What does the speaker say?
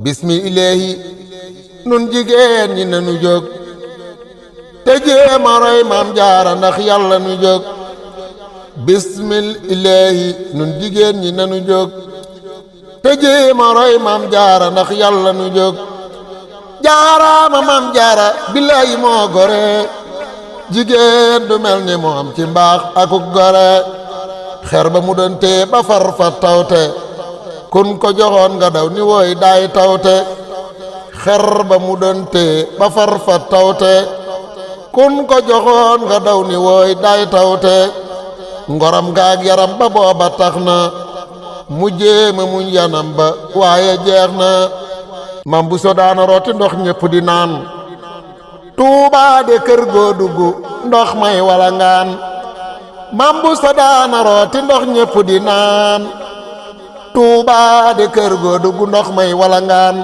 bismi ilaahi nun jigéen ñi nanu jóg te jéema roy maam jaara ndax yàlla nu jóg bismil ilaahi nun jigéen ñi nanu jóg te jéema roy maam jaara ndax yàlla nu jóg jaaraama maam jaara billaahi moo gore jigéen du mel ni moom ci mbaax akuk gore xer ba mu doon tee ba far fa tawte kun ko joxoon nga daw ni wooy daay tawte xer ba mu doon tee ba far fa tawte kun ko joxoon nga daw ni wooy daay tawte ngoram gaag yaram ba booba tax na mu jéema muñ yanam ba waaye jeex na mam bu so daana rooti ndox ñépp di naan Tuubaa de kër goo dugg ndox may wala ngaan mam bu so daana rooti ndox ñépp di naan Tuubaa de kër goo dugg ndox may wala ngaan